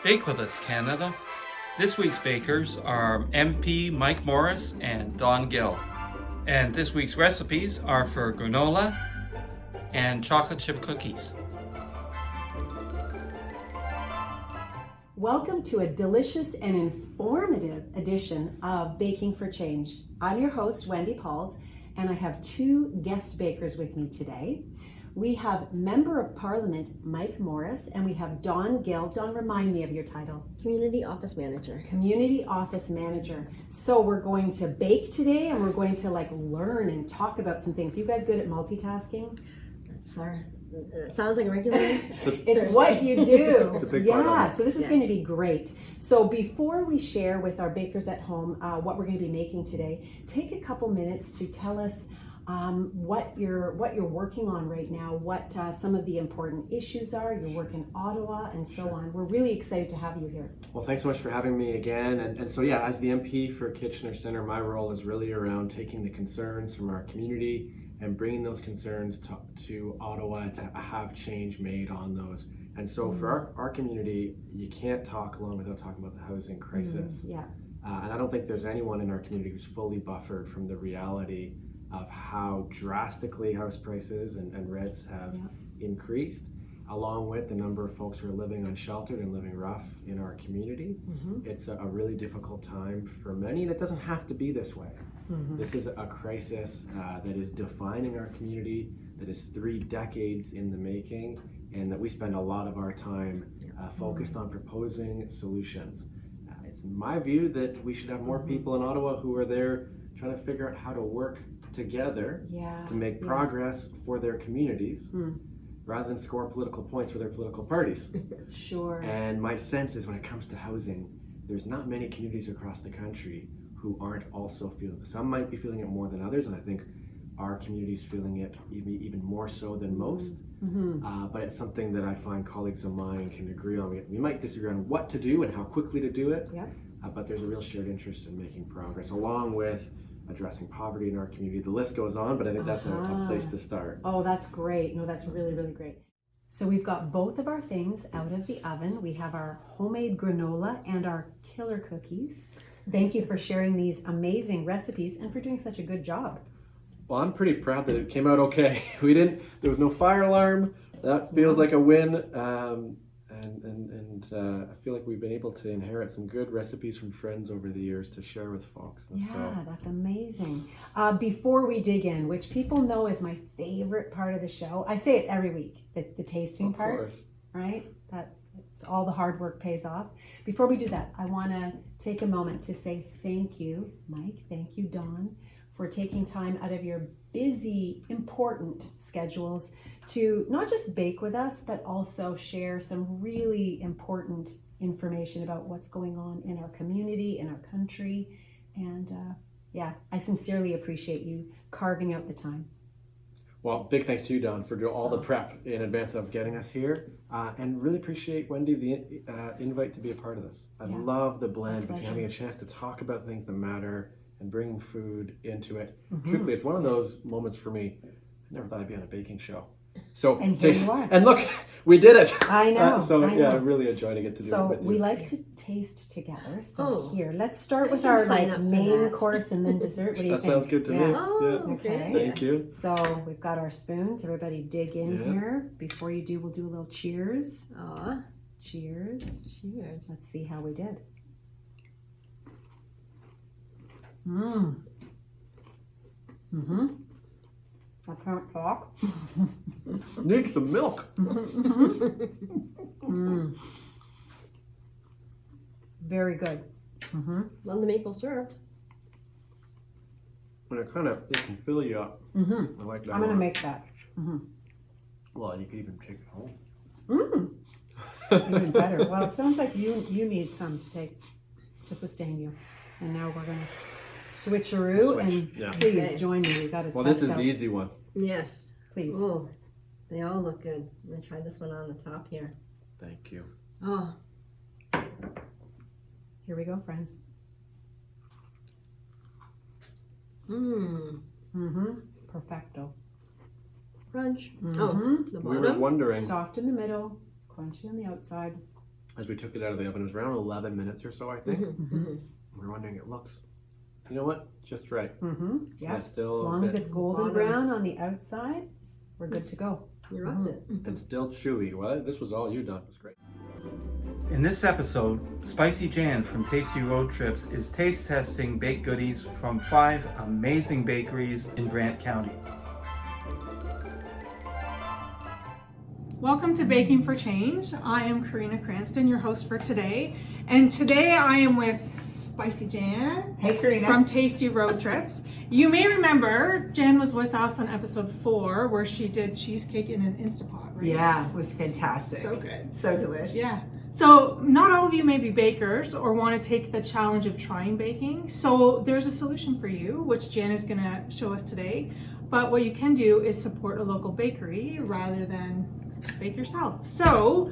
Bake with us, Canada. This week's bakers are MP Mike Morrice and Don Gill. And this week's recipes are for granola and chocolate chip cookies. Welcome to a delicious and informative edition of Baking for Change. I'm your host, Wendy Pauls, and I have two guest bakers with me today. We have Member of Parliament Mike Morrice, and we have Don Gill. Don, remind me of your title. Community Office Manager. Community Office Manager. So we're going to bake today, and we're going to learn and talk about some things. You guys good at multitasking? It sounds like a regular. It's what you do. It's a big part of it. So this is going to be great. So before we share with our bakers at home what we're going to be making today, take a couple minutes to tell us what you're working on right now, what some of the important issues are. Your work in Ottawa and so on. We're really excited to have you here. Well, thanks so much for having me again. And so, yeah, as the MP for Kitchener Centre, my role is really around taking the concerns from our community and bringing those concerns to Ottawa to have change made on those. And so for our community, you can't talk long without talking about the housing crisis. And I don't think there's anyone in our community who's fully buffered from the reality of how drastically house prices and rents have increased, along with the number of folks who are living unsheltered and living rough in our community. It's a really difficult time for many, and it doesn't have to be this way. This is a crisis that is defining our community, that is 3 decades in the making, and that we spend a lot of our time focused on proposing solutions. It's my view that we should have more people in Ottawa who are there trying to figure out how to work together to make progress for their communities rather than score political points for their political parties. Sure. And my sense is when it comes to housing, there's not many communities across the country who aren't also feeling it. Some might be feeling it more than others, and I think our community's feeling it even more so than most. But it's something that I find colleagues of mine can agree on. We might disagree on what to do and how quickly to do it, but there's a real shared interest in making progress, along with addressing poverty in our community. The list goes on, but I think that's a place to start. Oh, that's great. No, that's really, really great. So we've got both of our things out of the oven. We have our homemade granola and our killer cookies. Thank you for sharing these amazing recipes and for doing such a good job. Well, I'm pretty proud that it came out okay. There was no fire alarm. That feels like a win. And I feel like we've been able to inherit some good recipes from friends over the years to share with folks. And that's amazing. Before we dig in, which people know is my favorite part of the show, I say it every week, the tasting part, course. Right? It's all the hard work pays off. Before we do that, I want to take a moment to say thank you, Mike. Thank you, Dawn, for taking time out of your busy, important schedules to not just bake with us, but also share some really important information about what's going on in our community, in our country. And I sincerely appreciate you carving out the time. Well, big thanks to you, Don, for doing all the prep in advance of getting us here. And really appreciate, Wendy, the invite to be a part of this. I love the blend between having a chance to talk about things that matter and bringing food into it. Truthfully, it's one of those moments for me. I never thought I'd be on a baking show. So and here you are. And look, we did it. I know. I really enjoy to get to do it with you. So we like to taste together. So here, let's start with our main course and then dessert. What do you think? That sounds good to me. Okay. Thank you. So we've got our spoons. Everybody dig in here. Before you do, we'll do a little cheers. Cheers. Cheers. Let's see how we did. I can't talk. Need some milk. Very good. Love the maple syrup. And it can fill you up. I like that. I'm going to make that. Well, you could even take it home. Even better. Well, it sounds like you need some to sustain you. And now we're going to switcheroo and please join me. We got to test out. Well, this is the easy one. Yes. Please. Oh, they all look good. I'm going to try this one on the top here. Thank you. Oh. Here we go, friends. Perfecto. Crunch. Oh, the bottom. We were wondering. Soft in the middle, crunchy on the outside. as we took it out of the oven. It was around 11 minutes or so, I think. We're wondering, it looks, you know what, just right. Yeah, still as long as it's golden brown on the outside, we're good to go. You rocked it. and still chewy. Well, this was all you done. It was great. In this episode, Spicy Jan from Tasty Road Trips is taste testing baked goodies from 5 amazing bakeries in Grant County. Welcome to Baking for Change. I am Karina Cranston, your host for today. And today I am with Spicy Jan. Hey, Karina. From Tasty Road Trips. You may remember Jan was with us on episode 4 where she did cheesecake in an Instapot, right? Yeah, it was fantastic. So good. So delicious. Yeah. So not all of you may be bakers or want to take the challenge of trying baking. So there's a solution for you, which Jan is going to show us today. But what you can do is support a local bakery rather than bake yourself. So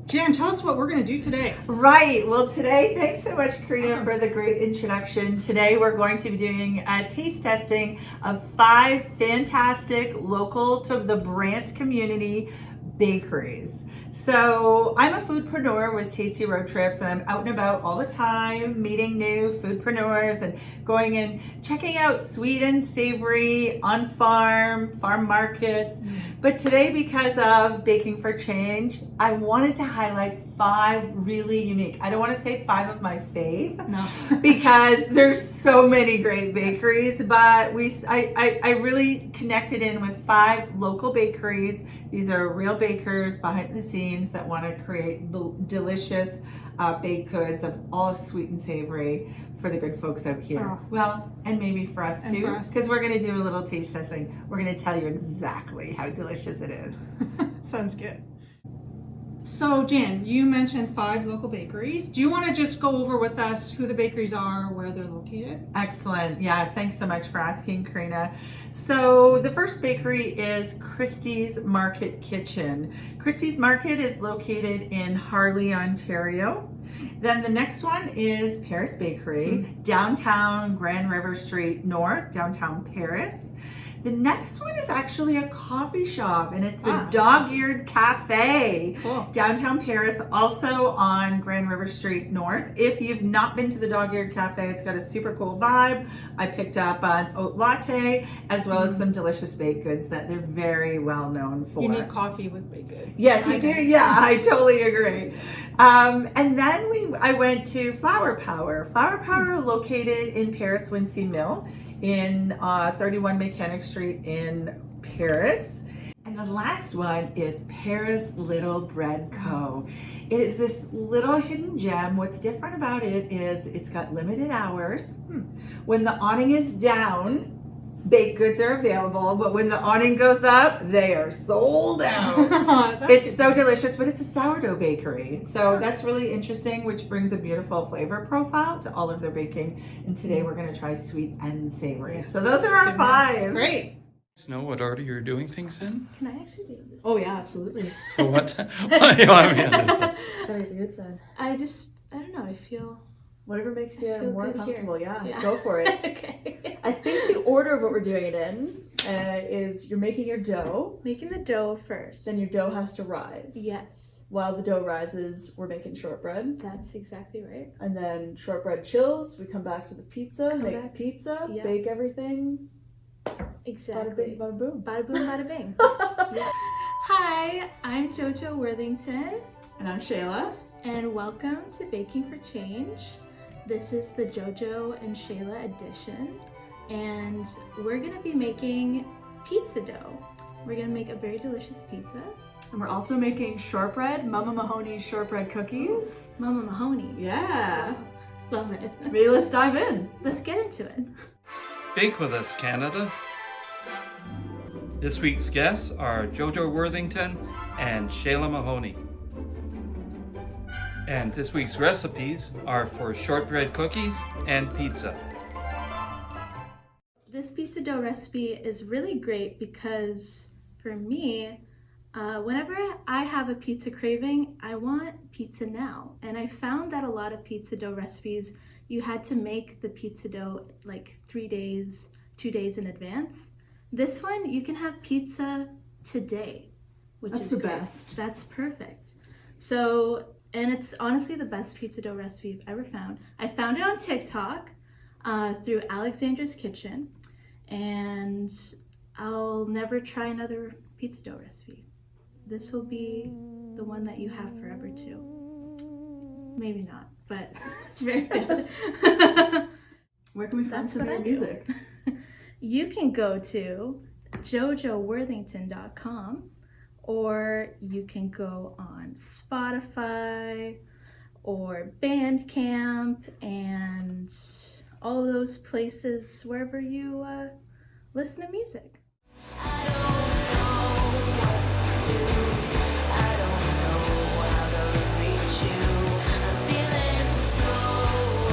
Jan, tell us what we're going to do today. Right. Well, today, thanks so much, Karina, for the great introduction. Today, we're going to be doing a taste testing of 5 fantastic local to the Brant community bakeries. So I'm a foodpreneur with Tasty Road Trips, and I'm out and about all the time meeting new foodpreneurs and going and checking out sweet and savory on farm markets. But today, because of Baking for Change, I wanted to highlight 5 really unique, I don't want to say 5 of my fave, No. because there's so many great bakeries, but I really connected in with 5 local bakeries. These are real bakers behind the scenes that want to create delicious baked goods of all sweet and savory for the good folks out here. Oh. Well, and maybe for us And too, for us. because we're going to do a little taste testing. We're going to tell you exactly how delicious it is. Sounds good. So Jan, you mentioned 5 local bakeries. Do you want to just go over with us who the bakeries are, where they're located? Excellent. Yeah, thanks so much for asking, Karina. So the first bakery is Christie's Market Kitchen. Christie's Market is located in Harley, Ontario. Then the next one is Paris Bakery, downtown Grand River Street North, downtown Paris. The next one is actually a coffee shop, and it's the Dog-Eared Cafe, Cool. downtown Paris, also on Grand River Street North. If you've not been to the Dog-Eared Cafe, it's got a super cool vibe. I picked up an oat latte, as well as some delicious baked goods that they're very well known for. You need coffee with baked goods. Yes, you do. Yeah, I totally agree. And then I went to Flower Power. Flower Power, located in Paris Wincy Mill, in 31 Mechanic Street in Paris. And the last one is Paris Little Bread Co. It is this little hidden gem. What's different about it is it's got limited hours. When the awning is down, baked goods are available, but when the awning goes up, they are sold out. It's so delicious, but it's a sourdough bakery. So that's really interesting, which brings a beautiful flavor profile to all of their baking. And today we're going to try sweet and savory. Yes. So those are our 5. Great. Know what order you're doing things in? Can I actually do this? Oh, yeah, absolutely. So what do you want me on this one? Better get the good side. I don't know, I feel... Whatever makes you I feel more good here. comfortable, yeah, Yeah. go for it. Okay. I think the order of what we're doing it in is you're making your dough, Making the dough first. then your dough has to rise. Yes, While the dough rises, we're making shortbread. that's exactly right. And then shortbread chills, we come back to the pizza, Come make back. the pizza, Yeah. bake everything. Bada Exactly. bing, bada boom. Bada boom, bada bing. Yeah. Hi, I'm Jojo Worthington, And I'm Shayla. and welcome to Baking for Change. This is the Jojo and Shayla edition, and we're gonna be making pizza dough. We're gonna make a very delicious pizza. And we're also making shortbread, Mama Mahoney's shortbread cookies. Mama Mahoney. Yeah. Love it. Maybe let's dive in. Let's get into it. Bake with us, Canada. This week's guests are Jojo Worthington and Shayla Mahoney. And this week's recipes are for shortbread cookies and pizza. This pizza dough recipe is really great because for me, whenever I have a pizza craving, I want pizza now. And I found that a lot of pizza dough recipes, you had to make the pizza dough like 3 days, 2 days in advance. This one, you can have pizza today, which That's is the great. best. That's perfect. So And it's honestly the best pizza dough recipe I've ever found. I found it on TikTok through Alexandra's Kitchen, and I'll never try another pizza dough recipe. This will be the one that you have forever too. Maybe not, but it's very good. Where can we find That's some of what your I do. music? You can go to jojoworthington.com, or you can go on Spotify or Bandcamp and all those places wherever you listen to music. I don't know what to do. I don't know how to reach you. I'm feeling so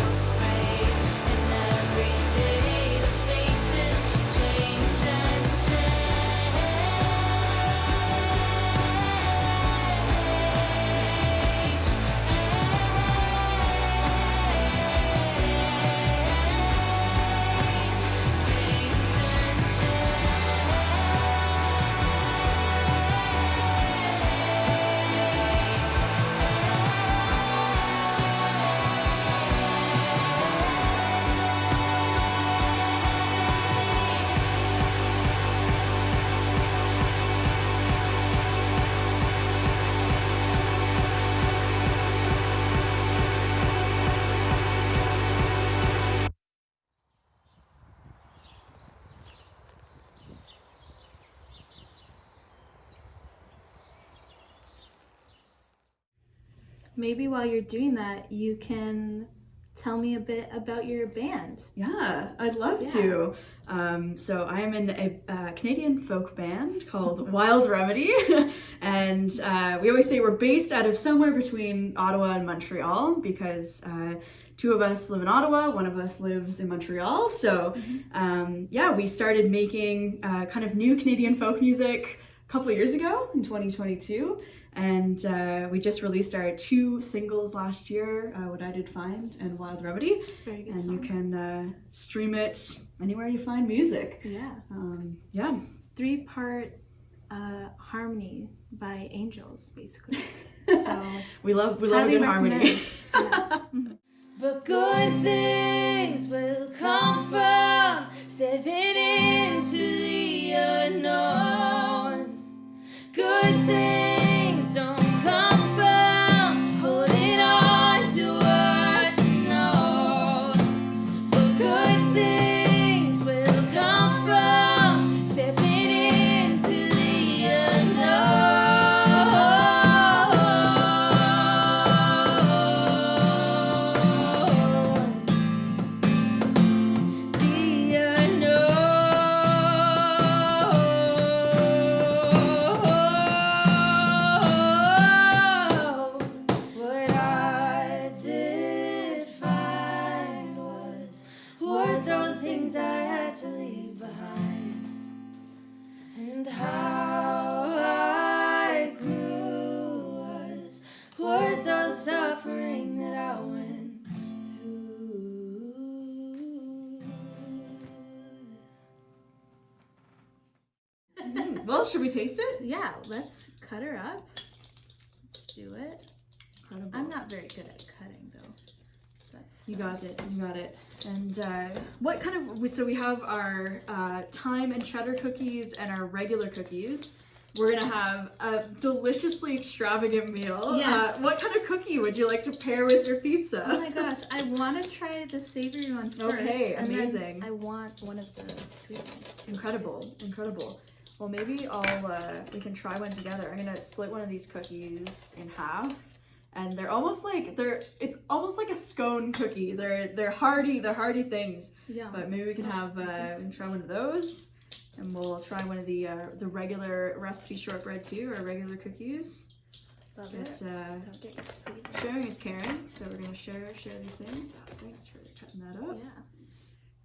afraid, and every day the faces change and Maybe while you're doing that, you can tell me a bit about your band. Yeah, I'd love to. So I'm in a Canadian folk band called Wild Remedy, and we always say we're based out of somewhere between Ottawa and Montreal because two of us live in Ottawa, one of us lives in Montreal. So yeah, we started making kind of new Canadian folk music a couple of years ago in 2022. And we just released our 2 singles last year, What I Did Find and Wild Remedy. Very good And songs. you can stream it anywhere you find music. Yeah. Yeah. 3-part harmony by angels, basically. So We love highly good harmony. recommend. Yeah. but good things will come from stepping into the unknown. Good things don't come from holding on to what you know. But good things will come from stepping into the unknown. The unknown. What I did find was worth all the things I had to leave behind, and how I grew was worth all the suffering that I went through. Well, should we taste it? Yeah, let's cut her up. Let's do it. Incredible. I'm not very good at cutting though. That's You got it. You got it. And what kind of? So we have our thyme and cheddar cookies and our regular cookies. We're gonna have a deliciously extravagant meal. Yes. What kind of cookie would you like to pair with your pizza? Oh my gosh, I want to try the savory one first. Okay, and then amazing. I want one of the sweet ones. Incredible, incredible. Well, maybe we can try one together. I'm gonna split one of these cookies in half, and it's almost like a scone cookie. They're hearty things. Yeah. But maybe we can have we can try one of those, and we'll try one of the regular recipe shortbread too, or regular cookies. Love It's it. Don't get your sleeve. sharing is caring, so we're gonna share these things. Oh, thanks for cutting that up. Yeah.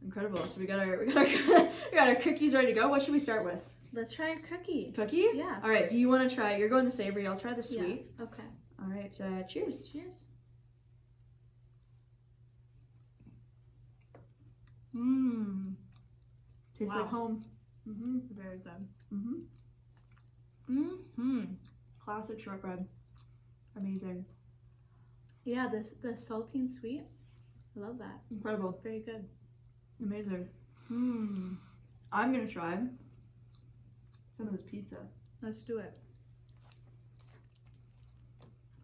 Incredible. So we got our cookies ready to go. What should we start with? Let's try a cookie. Cookie? Yeah. All right. Do you want to try? You're going the savory. I'll try the sweet. Yeah. Okay. All right. Cheers. Cheers. Mmm. Tastes Wow. like home. Mm-hmm. Very good. Mm-hmm. Mm-hmm. Classic shortbread. Amazing. Yeah, the salty and sweet. I love that. Incredible. Very good. Amazing. I'm gonna try some of this pizza. Let's do it.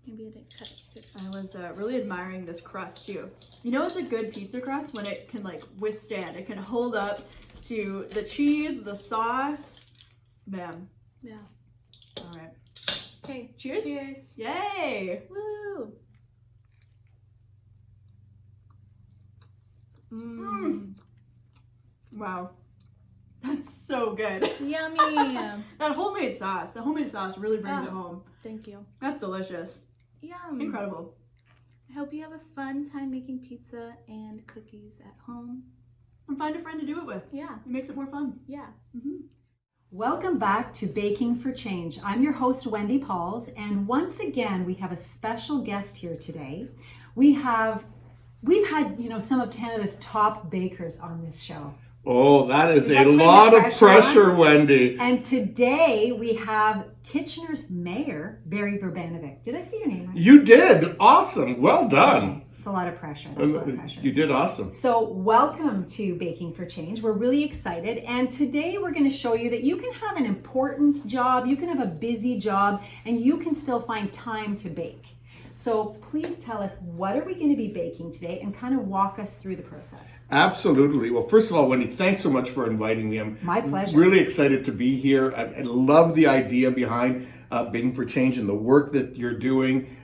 Maybe I didn't cut it good. I was really admiring this crust too. You know, it's a good pizza crust when it can like withstand. It can hold up to the cheese, the sauce. Bam. Yeah. All right. Okay. Cheers. Cheers. Yay. Woo! Wow. That's so good. Yummy. The homemade sauce really brings it Ah. home. Thank you. That's delicious. Yum. Incredible. I hope you have a fun time making pizza and cookies at home. And find a friend to do it with. Yeah. It makes it more fun. Yeah. Welcome back to Baking for Change. I'm your host, Wendy Pauls, and once again, we have a special guest here today. We've had, some of Canada's top bakers on this show. Oh, that is Is a that putting the lot of pressure on? pressure, Wendy. And today we have Kitchener's Mayor, Barry Verbanovic. Did I say your name right? You did. Awesome. Well done. Okay. It's a lot of pressure. That's a lot of pressure. You did awesome. So welcome to Baking for Change. We're really excited. And today we're going to show you that you can have an important job, you can have a busy job, and you can still find time to bake. So please tell us, what are we going to be baking today, and kind of walk us through the process. Absolutely. Well, first of all, Wendy, thanks so much for inviting me. I'm My pleasure. really excited to be here. I love the idea behind Baking for Change and the work that you're doing,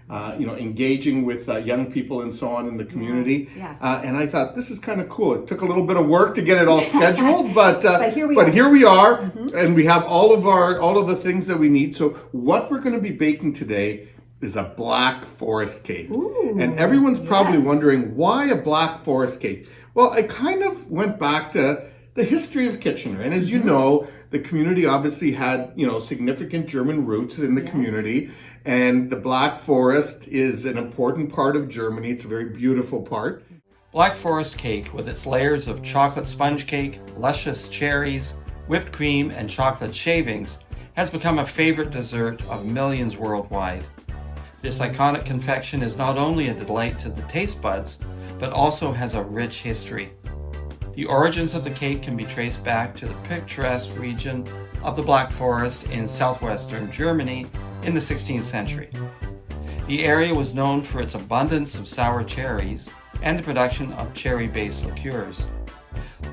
engaging with young people and so on in the community. Yeah. And I thought this is kind of cool. It took a little bit of work to get it all scheduled, but here we are, Mm-hmm. and we have all of the things that we need. So what we're going to be baking today is a Black Forest cake. Ooh, and everyone's probably yes. wondering, why a Black Forest cake? Well, I kind of went back to the history of Kitchener. And as you know, the community obviously had, significant German roots in the Yes. community. And the Black Forest is an important part of Germany. It's a very beautiful part. Black Forest cake, with its layers of chocolate sponge cake, luscious cherries, whipped cream, and chocolate shavings, has become a favorite dessert of millions worldwide. This iconic confection is not only a delight to the taste buds, but also has a rich history. The origins of the cake can be traced back to the picturesque region of the Black Forest in southwestern Germany in the 16th century. The area was known for its abundance of sour cherries and the production of cherry-based liqueurs.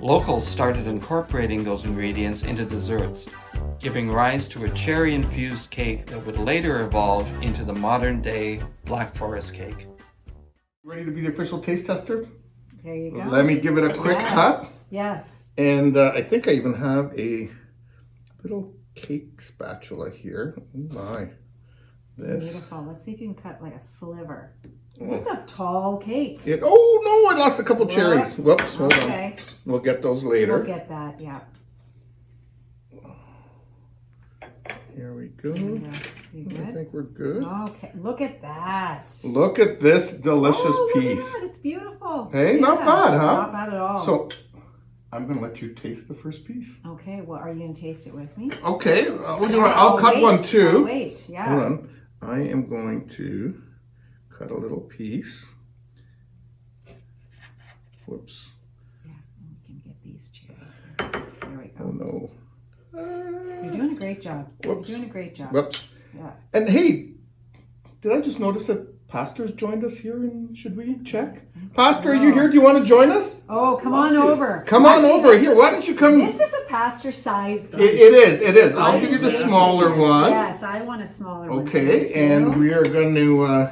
Locals started incorporating those ingredients into desserts, giving rise to a cherry-infused cake that would later evolve into the modern-day Black Forest cake. Ready to be the official taste tester? There you go. Let me give it a quick cut. Yes. And I think I even have a little cake spatula here. Oh my. This. Beautiful. Let's see if you can cut like a sliver. This is a tall cake. Oh no, I lost a couple cherries. Whoops, hold Okay. on. We'll get those later. We'll get that, yeah. Here we go. Yeah. You I good? think we're good. Okay, look at that. Look at this delicious Oh, look at piece. that. It's beautiful. Hey, not bad, huh? Not bad at all. So, I'm going to let you taste the first piece. Okay, well, are you going to taste it with me? Okay, I'll cut wait. one too. I'll wait, yeah. Hold on. I am going to cut a little piece. Whoops. Yeah, we can get these cherries here. There we Oh go. no. You're doing a great job. Whoops. You're doing a great job. Whoops. Yeah. And hey, did I just notice that Pastor's joined us here, and should we check? Pastor, are you here? Do you want to join us? Oh, come on over. Come on Actually, over this here. is- Why don't you come? This is a pastor size. It is. I'll give you the smaller one. Yes, I want a smaller one. Okay, Thank and you. we are going to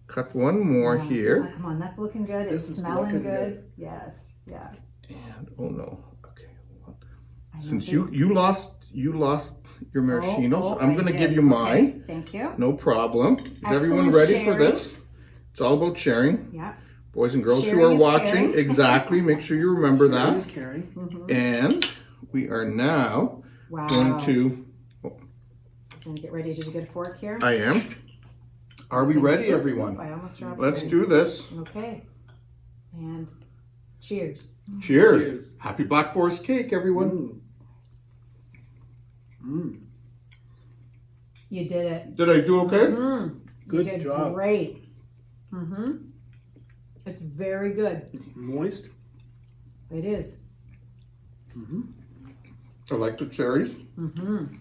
cut one more Oh, here. Come on, that's looking good. This It's is smelling looking good. Yes, yeah. And oh no. Okay. hold on. I don't Since think- you lost your maraschino, so I'm I going to did. give you mine. Okay, thank you. No problem. Is everyone Excellent ready for sharing. this? It's all about sharing. Yeah. Boys and girls Sharing who are is watching, caring. exactly. Make sure you remember that. Who's caring? Mhm. And we are now Wow. going to. Gonna get ready. Did you get a fork here? I am. Are we ready, everyone? I almost dropped Let's it. do this. Okay. And cheers. Cheers. Happy Black Forest cake, everyone. You did it. Did I do okay? Mm, Good you did job. Great. Mm-hmm. It's very good. Moist. It is. I like the cherries. Mm-hmm.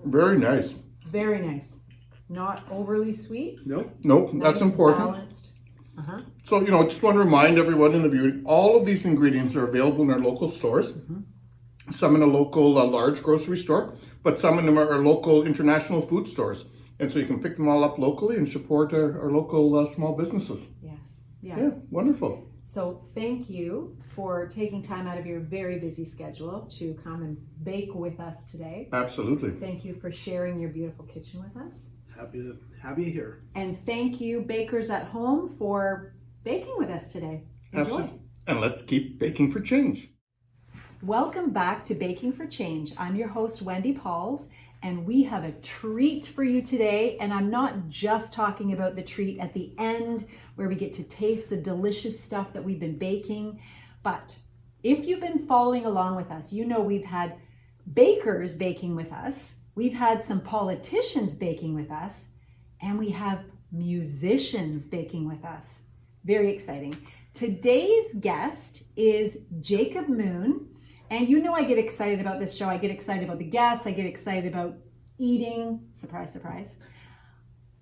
Very nice. Very nice. Not overly sweet. Nope. Nope, that's Nice, important. Balanced. Uh-huh. So, you know, I just want to remind everyone in the viewing, all of these ingredients are available in our local stores. Some in a local large grocery store, but some in them are local international food stores. And so you can pick them all up locally and support our local small businesses. Yes. Yeah, wonderful. So thank you for taking time out of your very busy schedule to come and bake with us today. Absolutely. Thank you for sharing your beautiful kitchen with us. Happy to have you here. And thank you, bakers at home, for baking with us today. Enjoy. Absolutely. And let's keep baking for change. Welcome back to Baking for Change. I'm your host, Wendy Pauls, and we have a treat for you today. And I'm not just talking about the treat at the end where we get to taste the delicious stuff that we've been baking. But if you've been following along with us, you know we've had bakers baking with us. We've had some politicians baking with us, and we have musicians baking with us. Very exciting. Today's guest is Jacob Moon. And you know I get excited about this show. I get excited about the guests. I get excited about eating. Surprise, surprise.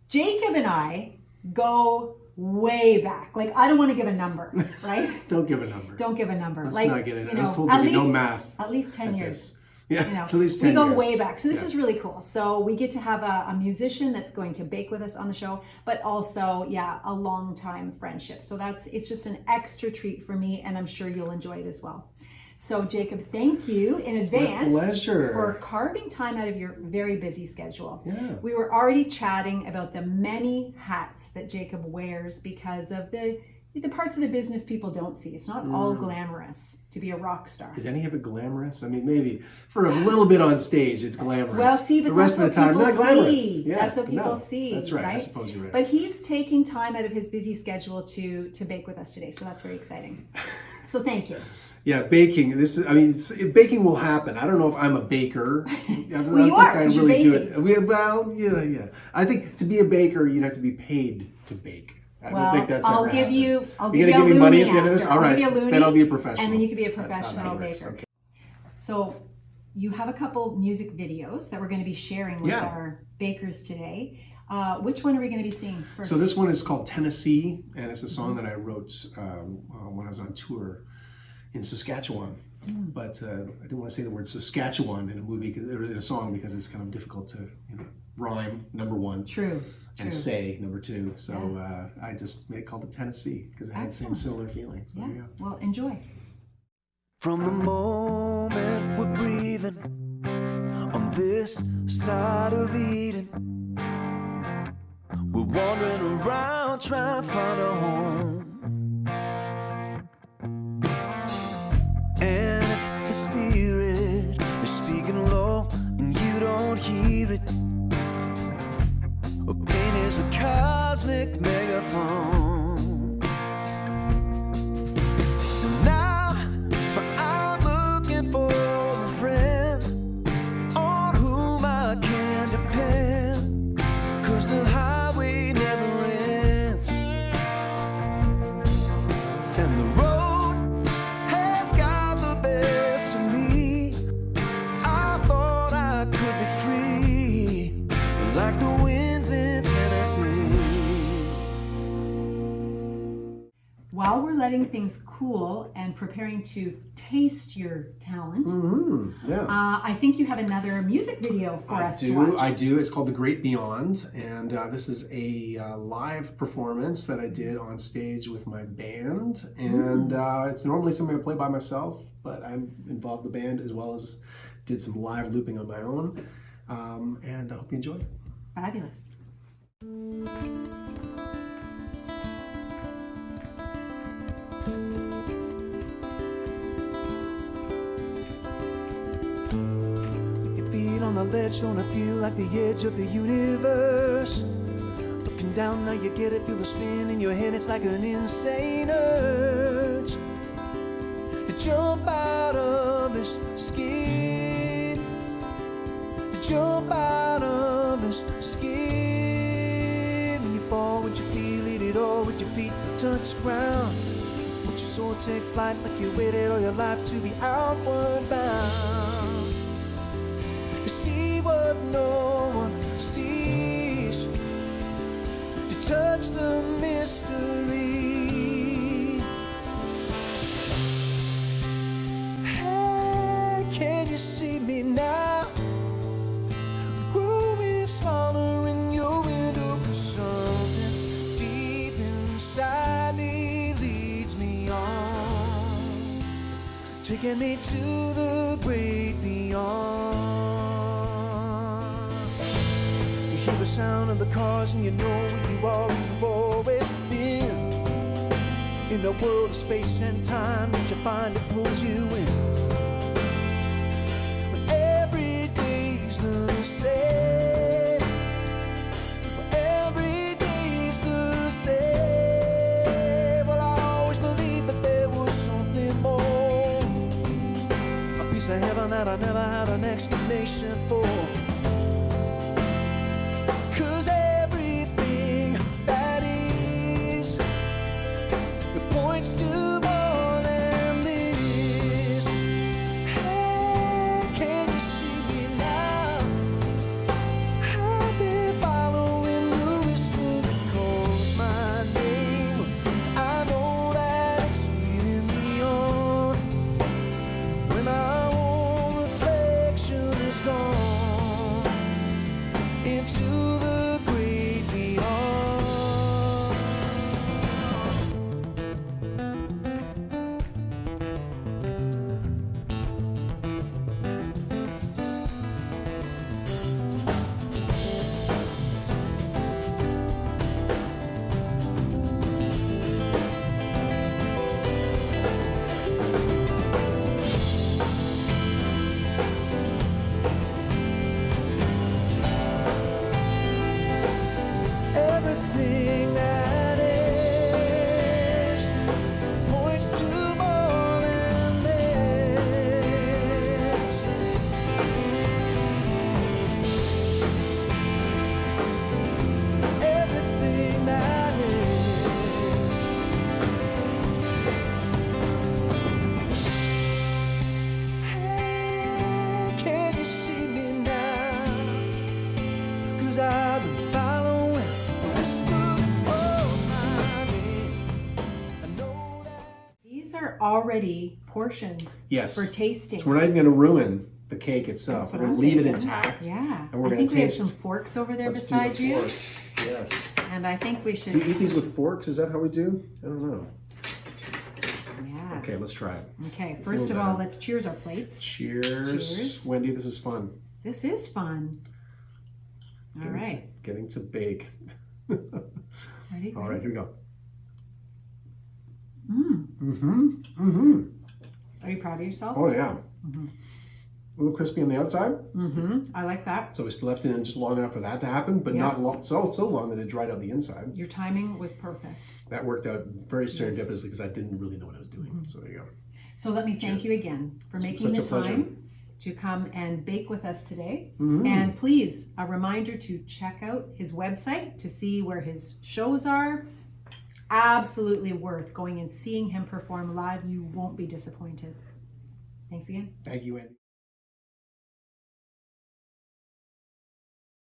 Jacob and I go way back. Like, I don't want to give a number, right? Don't give a number. Don't give a number. Let's like, not get it. you I was know, told at there'd be no least- math. At least 10 at years. this. Yeah, You know, at least 10 we go years. way back. So this Yeah. is really cool. So we get to have a musician that's going to bake with us on the show, but also, yeah, a long time friendship. So it's just an extra treat for me, and I'm sure you'll enjoy it as well. So Jacob, thank you in advance pleasure. for carving time out of your very busy schedule. Yeah. We were already chatting about the many hats that Jacob wears because of the parts of the business people don't see. It's not all glamorous to be a rock star. Is any of it glamorous? I mean, maybe for a little bit on stage, it's glamorous. Well, see, but the rest that's of the time, what not people glamorous. see. Yeah, That's what people no, see. That's right. I suppose you're right. But he's taking time out of his busy schedule to bake with us today, so that's very exciting. So thank you. Yeah, baking. Baking will happen. I don't know if I'm a baker. I don't Well, you think are, I 'cause you're really do baking. it. Well, yeah. I think to be a baker, you'd have to be paid to bake. I don't think that's I'll ever give happened. you. You're I'll gonna give you a give me money loonie at the end of this? after. All right. I'll give you a loonie, Then I'll be a professional. and then you can be a That's how that professional works. baker. Okay. So you have a couple music videos that we're going to be sharing with Yeah. our bakers today. Which one are we going to be seeing first? So this one is called Tennessee, and it's a song that I wrote when I was on tour in Saskatchewan. But I didn't want to say the word Saskatchewan in a movie or in a song because it's kind of difficult to rhyme, number one, True. and say, number two. So I just called it Tennessee because it had the same Excellent. similar feelings. So, Yeah. yeah. Well, enjoy. From the moment we're breathing on this side of Eden, we're wandering around trying to find a home. And if the spirit is speaking low and you don't hear it, pain is a cosmic megaphone. And now I'm looking for a friend on whom I can depend, 'cause the highway never ends, and the road has got the best of me. I thought I could be free, like the winds in Tennessee. While we're letting things cool and preparing to taste your talent, Yeah. I think you have another music video for us to watch. I do. It's called The Great Beyond, and this is a live performance that I did on stage with my band. And it's normally something I play by myself, but I'm involved in the band as well as did some live looping on my own. And I hope you enjoy it. Fabulous. Your feet on the ledge, don't it feel like the edge of the universe? Looking down, now you get it, feel the spin in your head, it's like an insane urge to jump out of this skin, to jump out of this skin. And you fall with your feet touch ground. Would your soul take flight like you waited all your life to be outward bound? You see what no one sees. You touch the mystery. Hey, can you see me now? Growing smaller in your window. Something deep inside me leads me on, taking me to the great beyond. You hear the sound of the cars and you know where you are, where you've always been. In a world of space and time, that you find it pulls you in. But every day's the same. Every day's the same. Well, I always believed that there was something more, a piece of heaven that I never had an explanation for. 'Cause everything that is, it points to more than this. Hey, can you see me now? I've been following the whisper that calls my name. I know that it's leading me on when my own reflection is gone into the great beyond. Everything that is points to more than this. Everything that is. Hey, can you see me now? 'Cause I've been following the whisper that calls my name. I know that. These are already portioned Yes. for tasting. So we're not even going to ruin the cake itself. That's what We're going I'm to leave it thinking. intact. Yeah. And we're I going think to we have taste. some forks over there Let's do the beside you. forks. Yes. And I think we Do you should. eat these with forks? Is that how we do? I don't know. Yeah. Okay, let's try it. Okay, It's a first of little all, better. let's cheers our plates. Cheers. Cheers. Wendy, this is fun. This is fun. All right. Getting to bake. Ready? All right, here we go. Mm. Mm-hmm. Mm-hmm. Are you proud of yourself? Oh, yeah. Mhm. A little crispy on the outside. Mm-hmm. I like that. So we left it in just long enough for that to happen, but Yeah. not long, so long that it dried out the inside. Your timing was perfect. That worked out very Yes. serendipitously because I didn't really know what I was doing. So there you go. So let me thank you again for making Such the a pleasure. time to come and bake with us today. Mhm. And please, a reminder to check out his website to see where his shows are. Absolutely worth going and seeing him perform live. You won't be disappointed. Thanks again. Thank you, Wendy.